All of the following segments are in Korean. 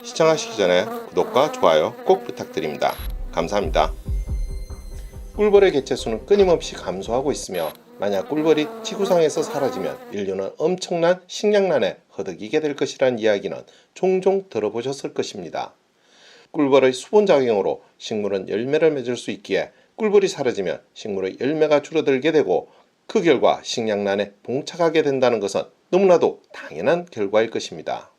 시청하시기 전에 구독과 좋아요 꼭 부탁드립니다. 감사합니다. 꿀벌의 개체수는 끊임없이 감소하고 있으며 만약 꿀벌이 지구상에서 사라지면 인류는 엄청난 식량난에 허덕이게 될 것이라는 이야기는 종종 들어보셨을 것입니다. 꿀벌의 수분작용으로 식물은 열매를 맺을 수 있기에 꿀벌이 사라지면 식물의 열매가 줄어들게 되고 그 결과 식량난에 봉착하게 된다는 것은 너무나도 당연한 결과일 것입니다.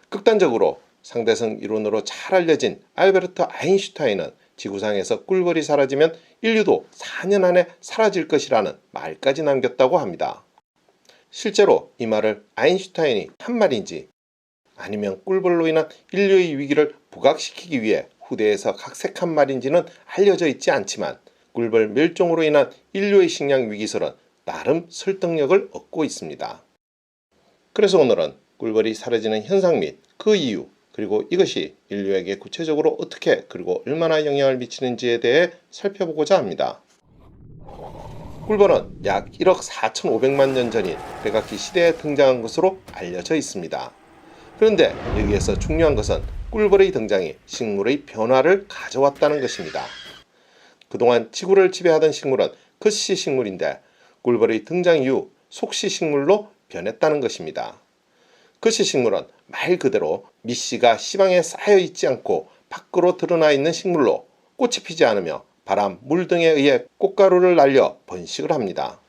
극단적으로 상대성 이론으로 잘 알려진 알베르트 아인슈타인은 지구상에서 꿀벌이 사라지면 인류도 4년 안에 사라질 것이라는 말까지 남겼다고 합니다. 실제로 이 말을 아인슈타인이 한 말인지 아니면 꿀벌로 인한 인류의 위기를 부각시키기 위해 후대에서 각색한 말인지는 알려져 있지 않지만 꿀벌 멸종으로 인한 인류의 식량 위기설은 나름 설득력을 얻고 있습니다. 그래서 오늘은 꿀벌이 사라지는 현상 및 그 이유, 그리고 이것이 인류에게 구체적으로 어떻게 그리고 얼마나 영향을 미치는지에 대해 살펴보고자 합니다. 꿀벌은 약 1억 4,500만 년 전인 백악기 시대에 등장한 것으로 알려져 있습니다. 그런데 여기에서 중요한 것은 꿀벌의 등장이 식물의 변화를 가져왔다는 것입니다. 그동안 지구를 지배하던 식물은 거시 식물인데 꿀벌의 등장 이후 속시 식물로 변했다는 것입니다. 거시 식물은 말 그대로 밑씨가 씨방에 쌓여 있지 않고 밖으로 드러나 있는 식물로 꽃이 피지 않으며 바람, 물 등에 의해 꽃가루를 날려 번식을 합니다.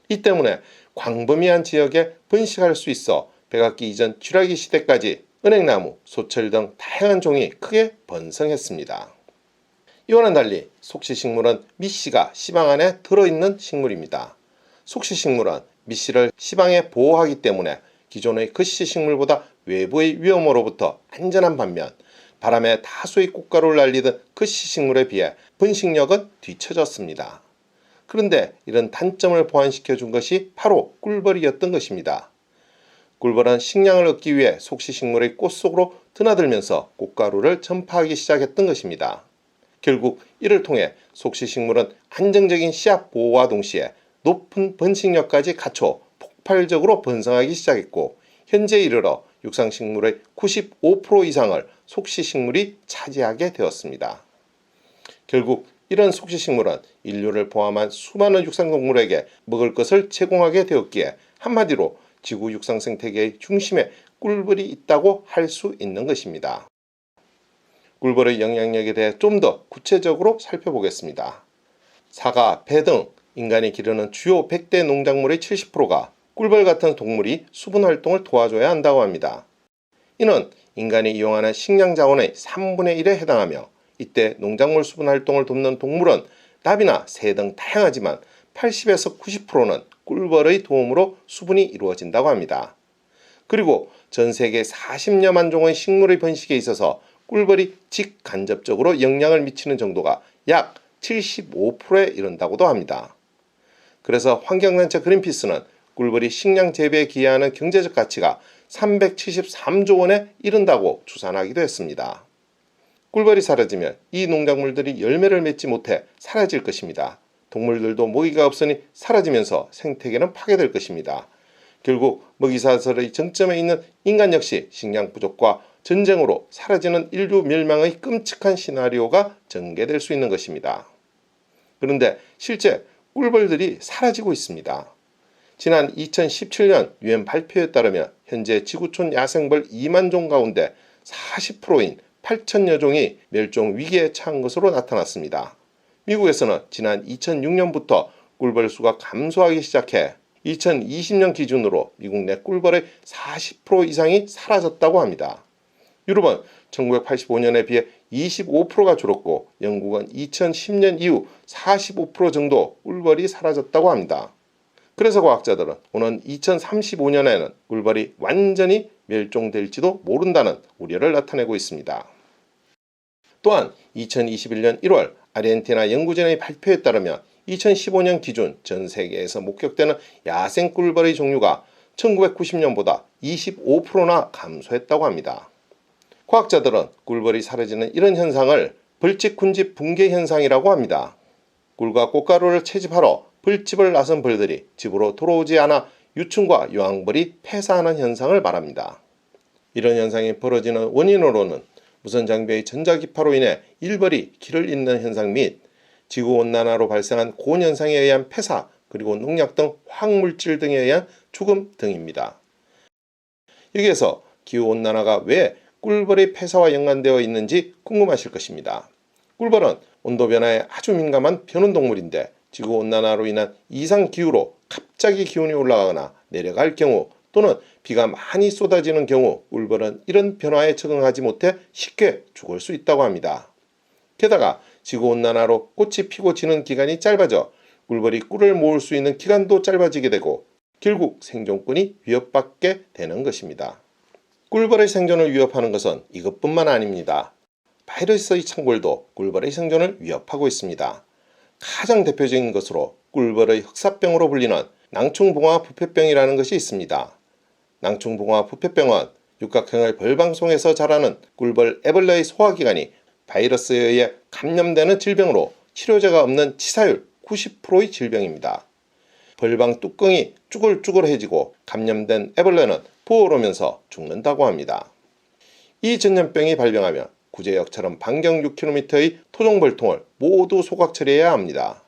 이 때문에 광범위한 지역에 번식할 수 있어 백악기 이전 쥐라기 시대까지 은행나무, 소철 등 다양한 종이 크게 번성했습니다. 이와는 달리 속시식물은 밑씨가 씨방 안에 들어있는 식물입니다. 속시식물은 밑씨를 씨방에 보호하기 때문에 기존의 거시식물보다 외부의 위험으로부터 안전한 반면 바람에 다수의 꽃가루를 날리던 거시식물에 비해 번식력은 뒤처졌습니다. 그런데 이런 단점을 보완시켜 준 것이 바로 꿀벌이었던 것입니다. 꿀벌은 식량을 얻기 위해 속시식물의 꽃 속으로 드나들면서 꽃가루를 전파하기 시작했던 것입니다. 결국 이를 통해 속시식물은 안정적인 씨앗 보호와 동시에 높은 번식력까지 갖춰 폭발적으로 번성하기 시작했고 현재에 이르러 육상식물의 95% 이상을 속시식물이 차지하게 되었습니다. 결국 이런 속시식물은 인류를 포함한 수많은 육상동물에게 먹을 것을 제공하게 되었기에 한마디로 지구 육상 생태계의 중심에 꿀벌이 있다고 할 수 있는 것입니다. 꿀벌의 영향력에 대해 좀 더 구체적으로 살펴보겠습니다. 사과, 배 등 인간이 기르는 주요 100대 농작물의 70%가 꿀벌 같은 동물이 수분 활동을 도와줘야 한다고 합니다. 이는 인간이 이용하는 식량 자원의 3분의 1에 해당하며 이때 농작물 수분 활동을 돕는 동물은 나비나 새 등 다양하지만 80에서 90%는 꿀벌의 도움으로 수분이 이루어진다고 합니다. 그리고 전 세계 40여만 종의 식물의 번식에 있어서 꿀벌이 직간접적으로 영향을 미치는 정도가 약 75%에 이른다고도 합니다. 그래서 환경단체 그린피스는 꿀벌이 식량 재배에 기여하는 경제적 가치가 373조 원에 이른다고 추산하기도 했습니다. 꿀벌이 사라지면 이 농작물들이 열매를 맺지 못해 사라질 것입니다. 동물들도 먹이가 없으니 사라지면서 생태계는 파괴될 것입니다. 결국 먹이사슬의 정점에 있는 인간 역시 식량 부족과 전쟁으로 사라지는 인류 멸망의 끔찍한 시나리오가 전개될 수 있는 것입니다. 그런데 실제 꿀벌들이 사라지고 있습니다. 지난 2017년 UN 발표에 따르면 현재 지구촌 야생벌 2만 종 가운데 40%인 8천여 종이 멸종 위기에 처한 것으로 나타났습니다. 미국에서는 지난 2006년부터 꿀벌 수가 감소하기 시작해 2020년 기준으로 미국 내 꿀벌의 40% 이상이 사라졌다고 합니다. 유럽은 1985년에 비해 25%가 줄었고 영국은 2010년 이후 45% 정도 꿀벌이 사라졌다고 합니다. 그래서 과학자들은 오는 2035년에는 꿀벌이 완전히 멸종될지도 모른다는 우려를 나타내고 있습니다. 또한 2021년 1월 아르헨티나 연구진의 발표에 따르면 2015년 기준 전 세계에서 목격되는 야생 꿀벌의 종류가 1990년보다 25%나 감소했다고 합니다. 과학자들은 꿀벌이 사라지는 이런 현상을 벌집-군집 붕괴 현상이라고 합니다. 꿀과 꽃가루를 채집하러 벌집을 나선 벌들이 집으로 돌아오지 않아 유충과 여왕벌이 폐사하는 현상을 말합니다. 이런 현상이 벌어지는 원인으로는 무선 장비의 전자기파로 인해 일벌이 길을 잇는 현상 및 지구온난화로 발생한 고온현상에 의한 폐사, 그리고 농약 등 화학물질 등에 의한 죽음 등입니다. 여기에서 기후온난화가 왜 꿀벌의 폐사와 연관되어 있는지 궁금하실 것입니다. 꿀벌은 온도변화에 아주 민감한 변온동물인데 지구온난화로 인한 이상기후로 갑자기 기온이 올라가거나 내려갈 경우 또는 비가 많이 쏟아지는 경우 꿀벌은 이런 변화에 적응하지 못해 쉽게 죽을 수 있다고 합니다. 게다가 지구온난화로 꽃이 피고 지는 기간이 짧아져 꿀벌이 꿀을 모을 수 있는 기간도 짧아지게 되고 결국 생존권이 위협받게 되는 것입니다. 꿀벌의 생존을 위협하는 것은 이것뿐만 아닙니다. 바이러스의 창궐도 꿀벌의 생존을 위협하고 있습니다. 가장 대표적인 것으로 꿀벌의 흑사병으로 불리는 낭충봉화 부패병이라는 것이 있습니다. 낭충봉화 부패병은 육각형의 벌방송에서 자라는 꿀벌 애벌레의 소화기관이 바이러스에 의해 감염되는 질병으로 치료제가 없는 치사율 90%의 질병입니다. 벌방 뚜껑이 쭈글쭈글해지고 감염된 애벌레는 부어오르면서 죽는다고 합니다. 이 전염병이 발병하면 구제역처럼 반경 6km의 토종벌통을 모두 소각 처리해야 합니다.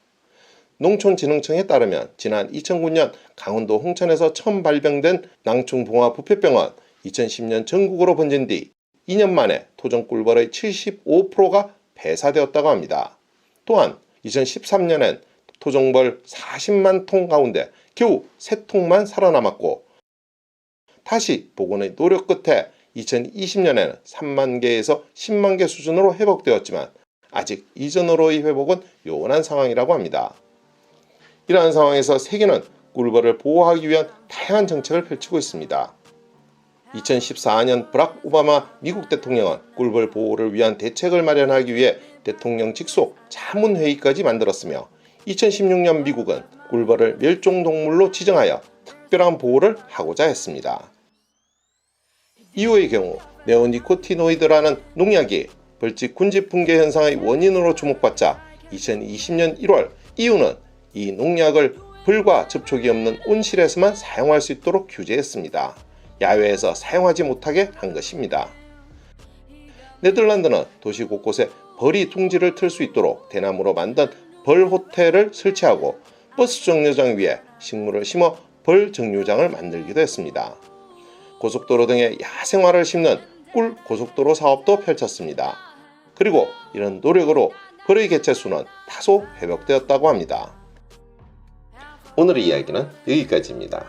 농촌진흥청에 따르면 지난 2009년 강원도 홍천에서 처음 발병된 낭충봉화 부패병은 2010년 전국으로 번진 뒤 2년 만에 토종꿀벌의 75%가 폐사되었다고 합니다. 또한 2013년엔 토종벌 40만 통 가운데 겨우 3통만 살아남았고 다시 복원의 노력 끝에 2020년에는 3만 개에서 10만 개 수준으로 회복되었지만 아직 이전으로의 회복은 요원한 상황이라고 합니다. 이러한 상황에서 세계는 꿀벌을 보호하기 위한 다양한 정책을 펼치고 있습니다. 2014년 버락 오바마 미국 대통령은 꿀벌 보호를 위한 대책을 마련하기 위해 대통령 직속 자문회의까지 만들었으며 2016년 미국은 꿀벌을 멸종동물로 지정하여 특별한 보호를 하고자 했습니다. 이후의 경우 네오니코티노이드라는 농약이 벌집 군집 붕괴 현상의 원인으로 주목받자 2020년 1월 EU는 이 농약을 벌과 접촉이 없는 온실에서만 사용할 수 있도록 규제했습니다. 야외에서 사용하지 못하게 한 것입니다. 네덜란드는 도시 곳곳에 벌이 둥지를 틀 수 있도록 대나무로 만든 벌 호텔을 설치하고 버스 정류장 위에 식물을 심어 벌 정류장을 만들기도 했습니다. 고속도로 등에 야생화를 심는 꿀 고속도로 사업도 펼쳤습니다. 그리고 이런 노력으로 벌의 개체수는 다소 회복되었다고 합니다. 오늘의 이야기는 여기까지입니다.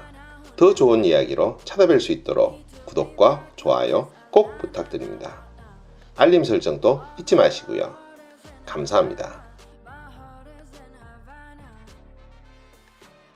더 좋은 이야기로 찾아뵐 수 있도록 구독과 좋아요 꼭 부탁드립니다. 알림 설정도 잊지 마시고요. 감사합니다.